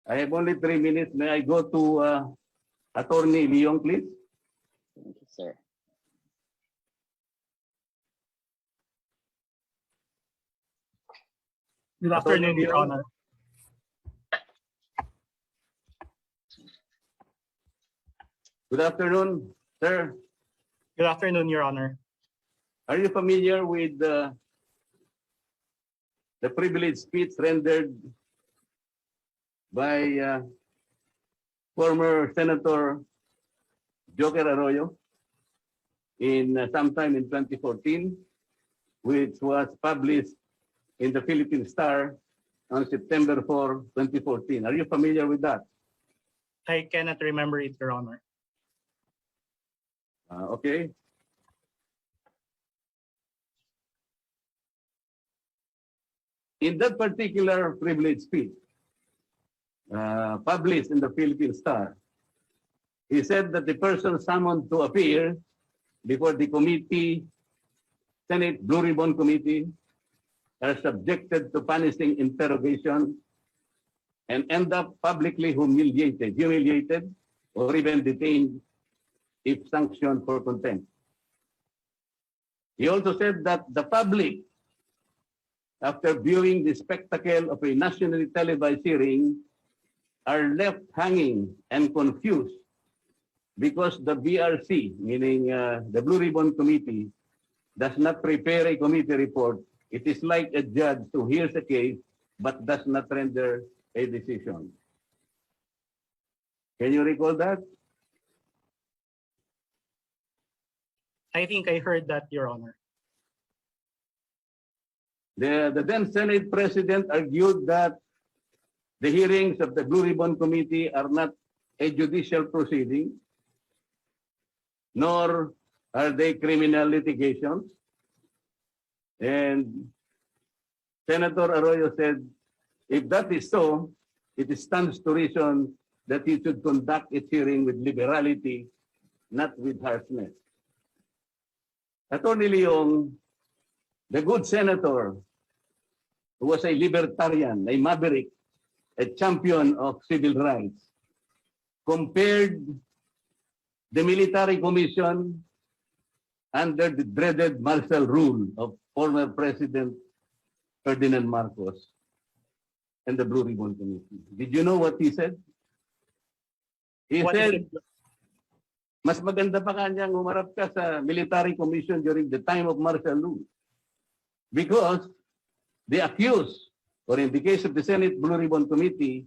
I have only 3 minutes. May I go to Attorney Leong, please? Thank you, sir. Good afternoon, Your Honor. Good afternoon, sir. Good afternoon, Your Honor. Are you familiar with the privileged speech rendered by former Senator Joker Arroyo in sometime in 2014, which was published in the Philippine Star on September 4, 2014. Are you familiar with that? I cannot remember it, Your Honor. Okay. In that particular privilege speech, published in the Philippine Star, he said that the person summoned to appear before the committee, Senate Blue Ribbon Committee, are subjected to punishing interrogation and end up publicly humiliated, or even detained if sanctioned for contempt. He also said that the public, after viewing the spectacle of a nationally televised hearing, are left hanging and confused because the BRC, meaning the Blue Ribbon Committee, does not prepare a committee report. It is like a judge who hears a case but does not render a decision. Can you recall that? I think I heard that, Your Honor. The then Senate President argued that the hearings of the Blue Ribbon Committee are not a judicial proceeding, nor are they criminal litigations. And Senator Arroyo said, if that is so, it stands to reason that he should conduct its hearing with liberality, not with harshness. Attorney Leong, the good senator, who was a libertarian, a maverick, a champion of civil rights, compared the military commission under the dreaded martial rule of former President Ferdinand Marcos and the Blue Ribbon Committee. Did you know what he said? He said, mas maganda pa kanyang umarap ka sa military commission during the time of martial law. Because the accused, or in the case of the Senate Blue Ribbon Committee,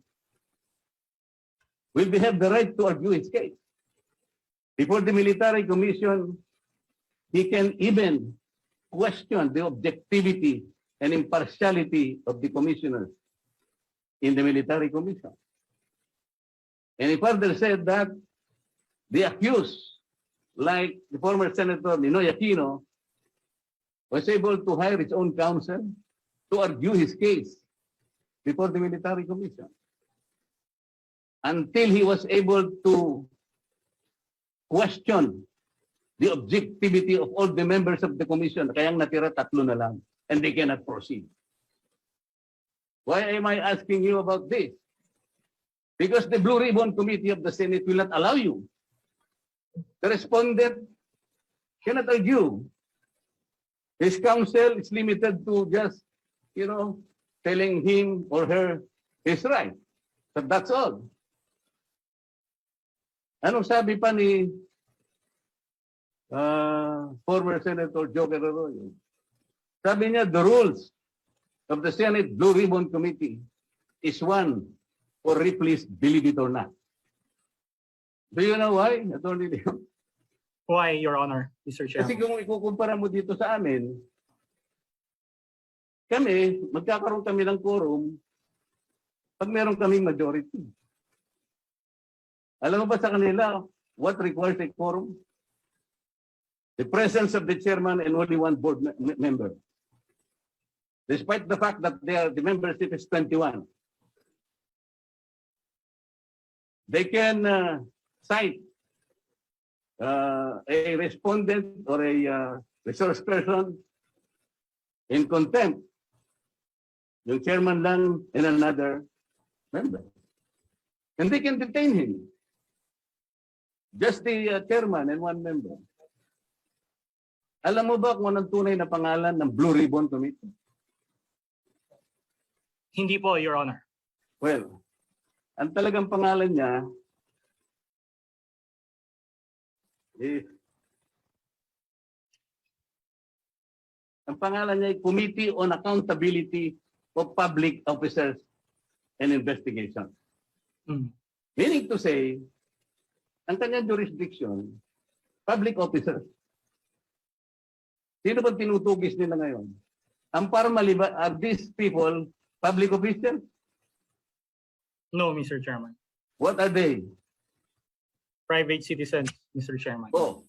will have the right to argue his case. Before the military commission, he can even question the objectivity and impartiality of the commissioners in the military commission. And he further said that the accused, like the former Senator Ninoy Aquino, was able to hire his own counsel to argue his case before the military commission until he was able to question the objectivity of all the members of the commission. Kayang natira tatlo na lang, and they cannot proceed. Why am I asking you about this? Because the Blue Ribbon Committee of the Senate will not allow you. The respondent cannot argue. His counsel is limited to just, telling him or her his right. But that's all. Anong sabi pa ni former Senator Joker Arroyo? Sabi niya, the rules of the Senate Blue Ribbon Committee is one for Ripley's believe it or not. Do you know why, Attorney Leong? Why, Your Honor, Mr. Chairman? Kasi kung ikukumpara mo dito sa amin, kami, magkakaroon kami ng quorum pag meron kaming majority. Alam mo ba sa kanila, what requires a quorum? The presence of the chairman and only one board member. Despite the fact that the membership is 21. They can cite a respondent or a resource person in contempt. Yung chairman lang and another member. And they can detain him. Just the chairman and one member. Alam mo ba kung anong tunay na pangalan ng Blue Ribbon Committee? Hindi po, Your Honor. Well, ang talagang pangalan niya is ang pangalan niya ay Committee on Accountability of Public Officers and Investigation. Mm. Meaning to say, ang kanyang jurisdiction, public officers. Sino ba tinutugis nila ngayon? Ang formally ba, are these people public officials? No, Mr. Chairman. What are they? Private citizens, Mr. Chairman. Oh.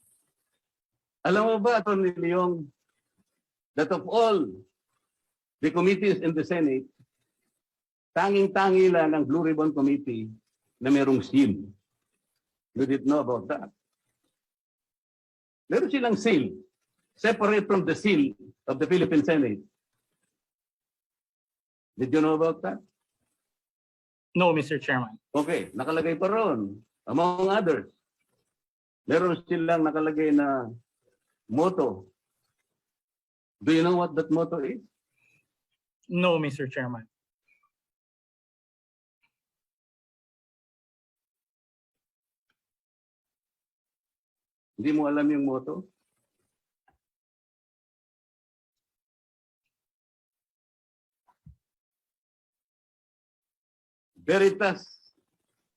Alam mo ba, Atty. Leong, that of all the committees in the Senate, tanging-tangi lang ang Blue Ribbon Committee na merong seal. You didn't know about that. Meron silang seal, separate from the seal of the Philippine Senate. Did you know about that? No, Mr. Chairman. Okay, nakalagay pa ron. Among others, meron silang nakalagay na motto. Do you know what that motto is? No, Mr. Chairman. Hindi mo alam yung motto? Veritas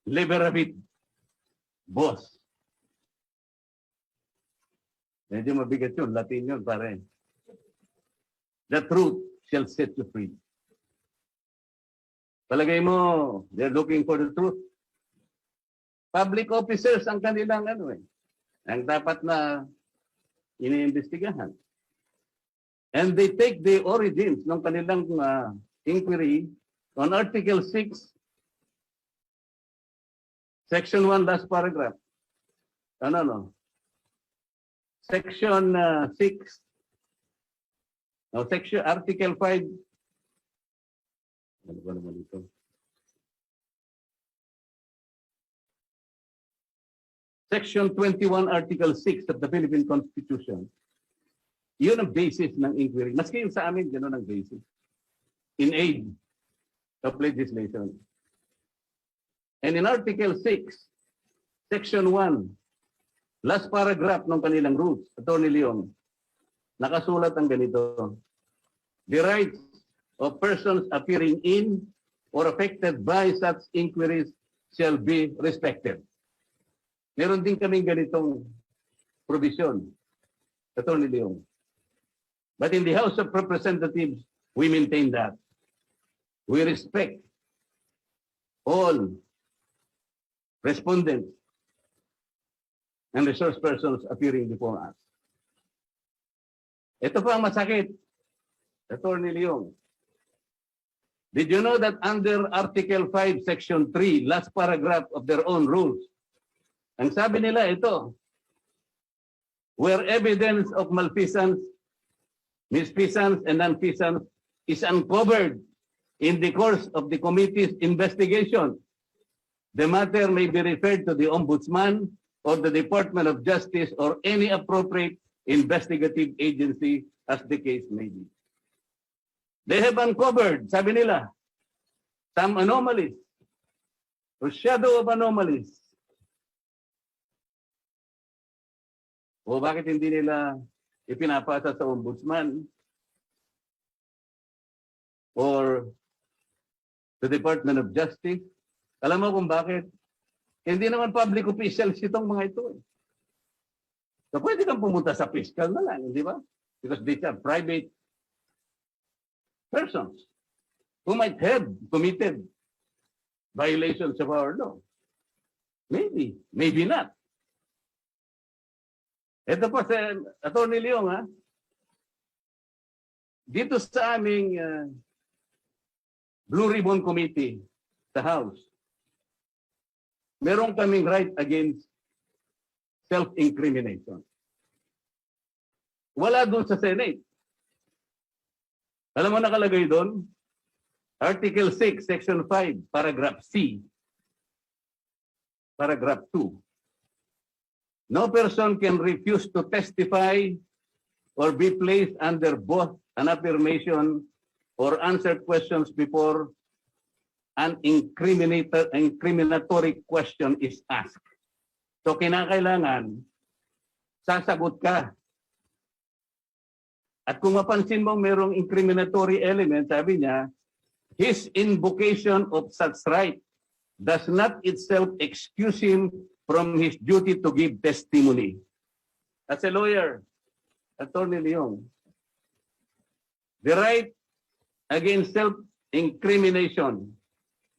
liberavit, boss. Medyo mabigat yun, Latin yun, pare. The truth shall set you free. Palagay mo, they're looking for the truth. Public officers ang kanilang ang dapat na iniimbestigahan. And they take the origins ng kanilang inquiry on Article 6, Section 1, last paragraph. Section 6, Section Article 5. Ano ba naman ito? Section 21, Article 6 of the Philippine Constitution. Yun ang basis ng inquiry. Maski yung sa amin, gano'n ang basis. In aid of legislation. And in Article 6, Section 1, last paragraph ng kanilang rules, Atty. Leong, nakasulat ang ganito. The rights of persons appearing in or affected by such inquiries shall be respected. Meron din kaming ganitong provision, Atty. Leong. But in the House of Representatives, we maintain that. We respect all respondents and resource persons appearing before us. Ito pa ang masakit, Atty. Leong. Did you know that under Article 5, Section 3, last paragraph of their own rules, ang sabi nila ito, where evidence of malfeasance, misfeasance, and nonfeasance is uncovered in the course of the committee's investigation, the matter may be referred to the Ombudsman or the Department of Justice or any appropriate investigative agency as the case may be. They have uncovered, sabi nila, some anomalies or shadow of anomalies. O bakit hindi nila ipinapasa sa Ombudsman or the Department of Justice? Alam mo kung bakit? Hindi naman public officials itong mga ito. So pwede kang pumunta sa fiscal na lang, di ba? Because these are private persons who might have committed violations of our law. Maybe, maybe not. Ito po sa Atty. Leong, dito sa aming Blue Ribbon Committee sa House, meron kaming right against self-incrimination. Wala doon sa Senate. Alam mo nakalagay doon? Article 6, Section 5, Paragraph C. paragraph 2. No person can refuse to testify or be placed under both an affirmation or answer questions before an incriminatory question is asked. So kinakailangan, sasagot ka. At kung mapansin mo merong incriminatory element, sabi niya, his invocation of such right does not itself excuse him from his duty to give testimony. As a lawyer, Attorney Leong, the right against self-incrimination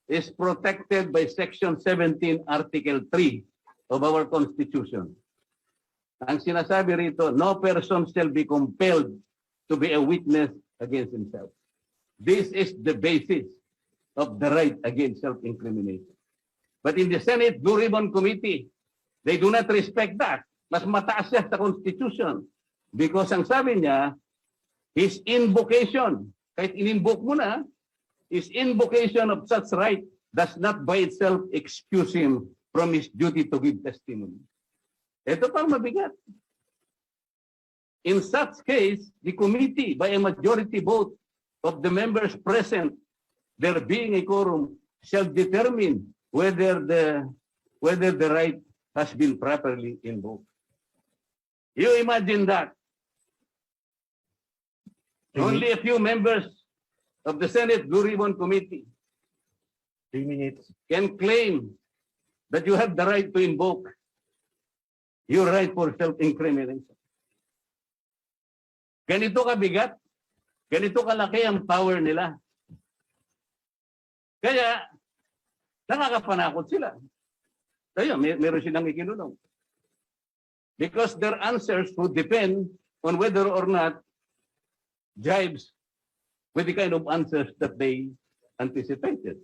is protected by Section 17, Article 3 of our Constitution. Ang sinasabi rito, no person shall be compelled to be a witness against himself. This is the basis of the right against self-incrimination. But in the Senate Blue Ribbon Committee, they do not respect that. Mas mataas siya sa Constitution. Because ang sabi niya, his invocation, kahit in-invoke mo na, his invocation of such right does not by itself excuse him from his duty to give testimony. Ito pang mabigat. In such case, the committee, by a majority vote of the members present, there being a quorum, shall determine whether the right has been properly invoked. You imagine that. Only a few members of the Senate Blue Ribbon Committee 3 minutes. can claim that you have the right to invoke your right for self-incrimination. Ganito kabigat, ganito kalaki ang power nila. Kaya, nakakapanakot sila. Kaya, meron silang ikinulong. Because their answers would depend on whether or not jives with the kind of answers that they anticipated.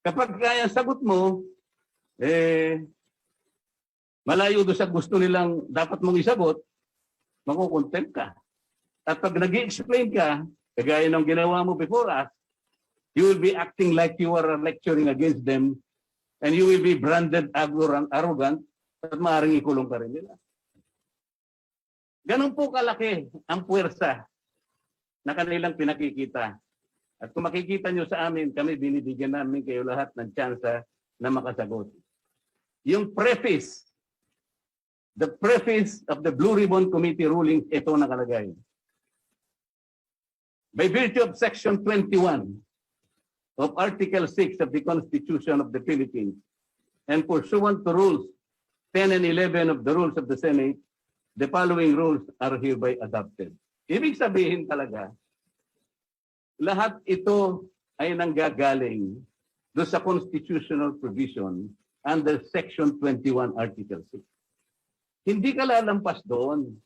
Kapag kaya sagot mo, malayo doon sa gusto nilang dapat mong isagot, makukontempt ka. At pag nag-explain ka, kagaya ng ginawa mo before us, you will be acting like you are lecturing against them and you will be branded arrogant at maaaring ikulong ka rin nila. Ganun po kalaki ang puwersa na kanilang pinakikita. At kung makikita nyo sa amin, kami binibigyan namin kayo lahat ng tsansa na makasagot. Yung preface, the preface of the Blue Ribbon Committee rulings, ito nakalagay. By virtue of Section 21 of Article 6 of the Constitution of the Philippines and pursuant to Rules 10 and 11 of the Rules of the Senate, the following rules are hereby adopted. Ibig sabihin talaga, lahat ito ay nanggagaling doon sa constitutional provision under Section 21, Article 6. Hindi ka lalampas doon.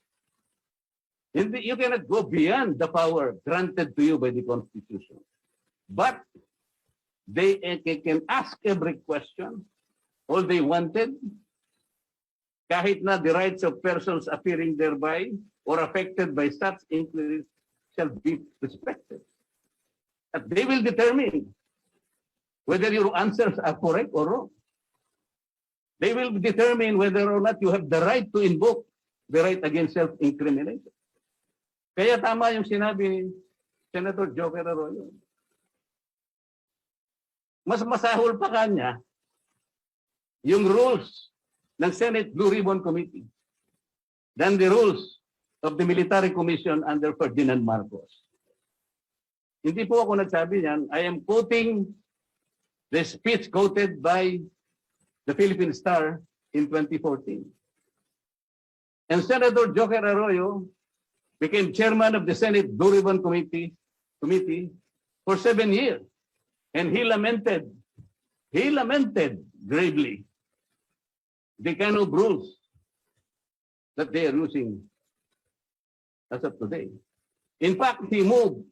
You cannot go beyond the power granted to you by the Constitution. But they can ask every question, all they wanted, kahit na the rights of persons appearing thereby or affected by such inquiries shall be respected. And they will determine whether your answers are correct or wrong. They will determine whether or not you have the right to invoke the right against self-incrimination. Kaya tama yung sinabi ni Senator Joker Arroyo. Mas masahol pa kanya yung rules ng Senate Blue Ribbon Committee than the rules of the Military Commission under Ferdinand Marcos. Hindi po ako nagsabi niyan. I am quoting the speech quoted by the Philippine Star in 2014. And Senator Joker Arroyo became chairman of the Senate Blue Ribbon Committee for 7 years. And he lamented gravely the kind of rules that they are using as of today. In fact, he moved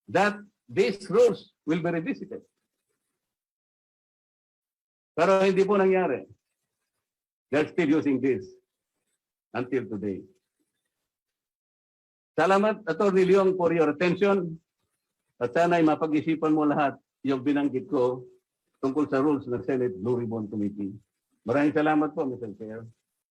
that these rules will be revisited. Pero hindi po nangyari. They're still using this until today. Salamat, Atty. Leong, for your attention. At sana'y mapag-isipan mo lahat yung binanggit ko tungkol sa rules ng Senate Blue Ribbon Committee. Maraming salamat po, Mr. Chair.